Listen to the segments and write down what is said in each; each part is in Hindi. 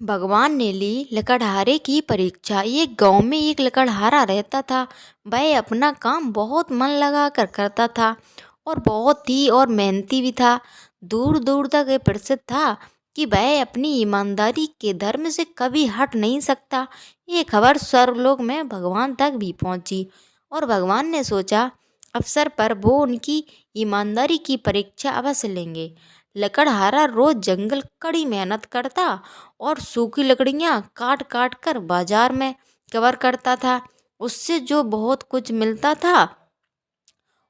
भगवान ने ली लकड़हारे की परीक्षा। एक गांव में एक लकड़हारा रहता था। वह अपना काम बहुत मन लगा कर करता था और बहुत ही और मेहनती भी था। दूर दूर तक ये प्रसिद्ध था कि वह अपनी ईमानदारी के धर्म से कभी हट नहीं सकता। ये खबर स्वर्गलोक में भगवान तक भी पहुंची और भगवान ने सोचा अवसर पर वो उनकी ईमानदारी की परीक्षा अवश्य लेंगे। लकड़हारा रोज जंगल कड़ी मेहनत करता और सूखी लकड़ियाँ काट काट कर बाजार में कवर करता था। उससे जो बहुत कुछ मिलता था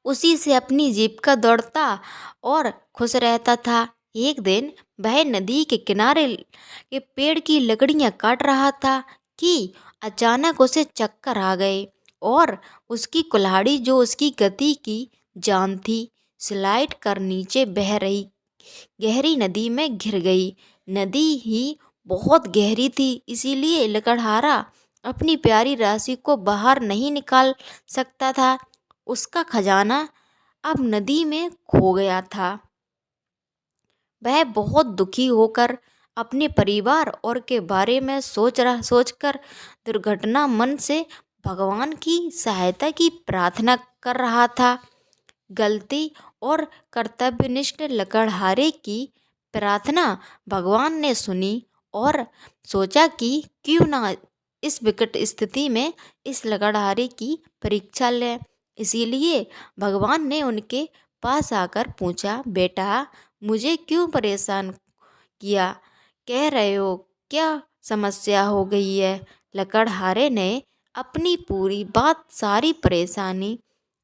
उसी से अपनी जीविका दौड़ता और खुश रहता था। एक दिन वह नदी के किनारे के पेड़ की लकड़ियाँ काट रहा था कि अचानक उसे चक्कर आ गए और उसकी कुल्हाड़ी जो उसकी गति की जान थी स्लाइड कर नीचे बह रही गहरी नदी में घिर गई। नदी ही बहुत गहरी थी, इसीलिए लकड़हारा अपनी प्यारी राशि को बाहर नहीं निकाल सकता था। उसका खजाना अब नदी में खो गया था। वह बहुत दुखी होकर अपने परिवार और के बारे में सोचकर दुर्घटना मन से भगवान की सहायता की प्रार्थना कर रहा था। गलती और कर्तव्यनिष्ठ लकड़हारे की प्रार्थना भगवान ने सुनी और सोचा कि क्यों ना इस विकट स्थिति में इस लकड़हारे की परीक्षा लें। इसीलिए भगवान ने उनके पास आकर पूछा, बेटा मुझे क्यों परेशान किया, कह रहे हो क्या समस्या हो गई है। लकड़हारे ने अपनी पूरी बात सारी परेशानी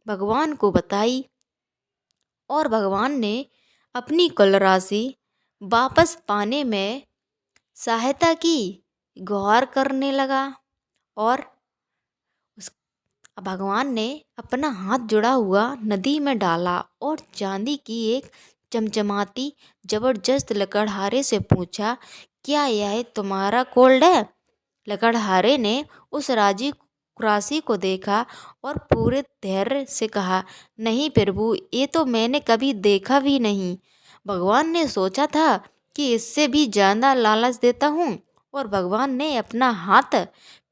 भगवान को बताई और भगवान ने अपनी कुल राशि वापस पाने में सहायता की। गुहार करने लगा और उस भगवान ने अपना हाथ जुड़ा हुआ नदी में डाला और चांदी की एक चमचमाती जबरदस्त लकड़हारे से पूछा, क्या यह तुम्हारा कोल्ड है। लकड़हारे ने उस राशि को देखा और पूरे धैर्य से कहा, नहीं प्रभु, ये तो मैंने कभी देखा भी नहीं। भगवान ने सोचा था कि इससे भी ज़्यादा लालच देता हूँ और भगवान ने अपना हाथ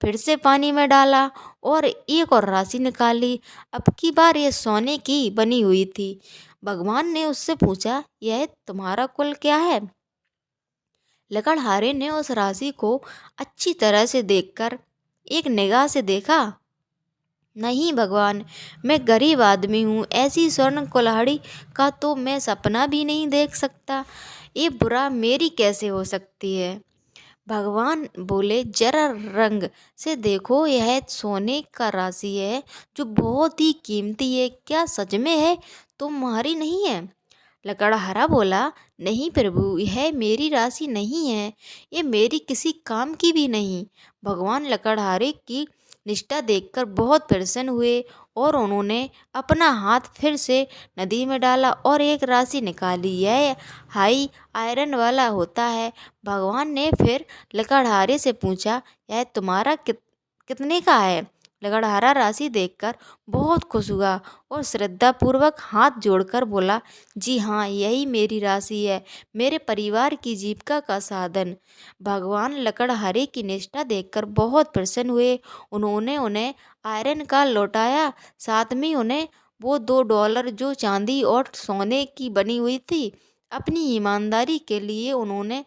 फिर से पानी में डाला और एक और राशि निकाली। अब की बार ये सोने की बनी हुई थी। भगवान ने उससे पूछा, यह तुम्हारा कुल क्या है। लकड़हारे ने उस राशि को अच्छी तरह से देखकर एक निगाह से देखा। नहीं भगवान, मैं गरीब आदमी हूँ, ऐसी स्वर्ण कुल्हाड़ी का तो मैं सपना भी नहीं देख सकता। ये बुरा मेरी कैसे हो सकती है। भगवान बोले, जरा रंग से देखो, यह सोने का राशि है जो बहुत ही कीमती है। क्या सच में है, तुम्हारी नहीं है। लकड़हारा बोला, नहीं प्रभु, यह मेरी राशि नहीं है, ये मेरी किसी काम की भी नहीं। भगवान लकड़हारे की निष्ठा देखकर बहुत प्रसन्न हुए और उन्होंने अपना हाथ फिर से नदी में डाला और एक राशि निकाली। यह हाई आयरन वाला होता है। भगवान ने फिर लकड़हारे से पूछा, यह तुम्हारा कितने का है। लकड़हारा राशि देखकर बहुत खुश हुआ और श्रद्धापूर्वक हाथ जोड़कर बोला, जी हाँ, यही मेरी राशि है, मेरे परिवार की जीविका का साधन। भगवान लकड़हारे की निष्ठा देखकर बहुत प्रसन्न हुए। उन्होंने उन्हें आयरन का लौटाया, साथ में उन्हें वो $2 जो चांदी और सोने की बनी हुई थी अपनी ईमानदारी के लिए उन्होंने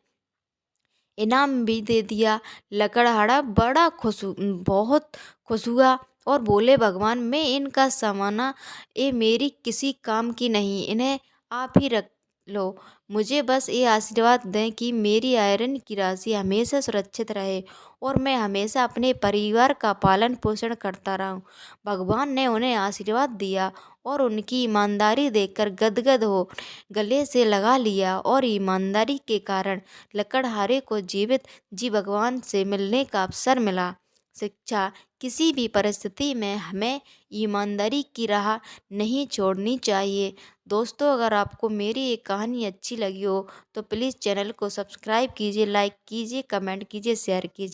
इनाम भी दे दिया। लकड़हारा बहुत खुश हुआ और बोले, भगवान, मैं इनका सामाना ये मेरी किसी काम की नहीं, इन्हें आप ही रख लो। मुझे बस ये आशीर्वाद दें कि मेरी आयरन की राशि हमेशा सुरक्षित रहे और मैं हमेशा अपने परिवार का पालन पोषण करता रहूं। भगवान ने उन्हें आशीर्वाद दिया और उनकी ईमानदारी देखकर गदगद हो गले से लगा लिया और ईमानदारी के कारण लकड़हारे को जीवित जी भगवान से मिलने का अवसर मिला। शिक्षा, किसी भी परिस्थिति में हमें ईमानदारी की राह नहीं छोड़नी चाहिए। दोस्तों, अगर आपको मेरी ये कहानी अच्छी लगी हो तो प्लीज़ चैनल को सब्सक्राइब कीजिए, लाइक कीजिए, कमेंट कीजिए, शेयर कीजिए।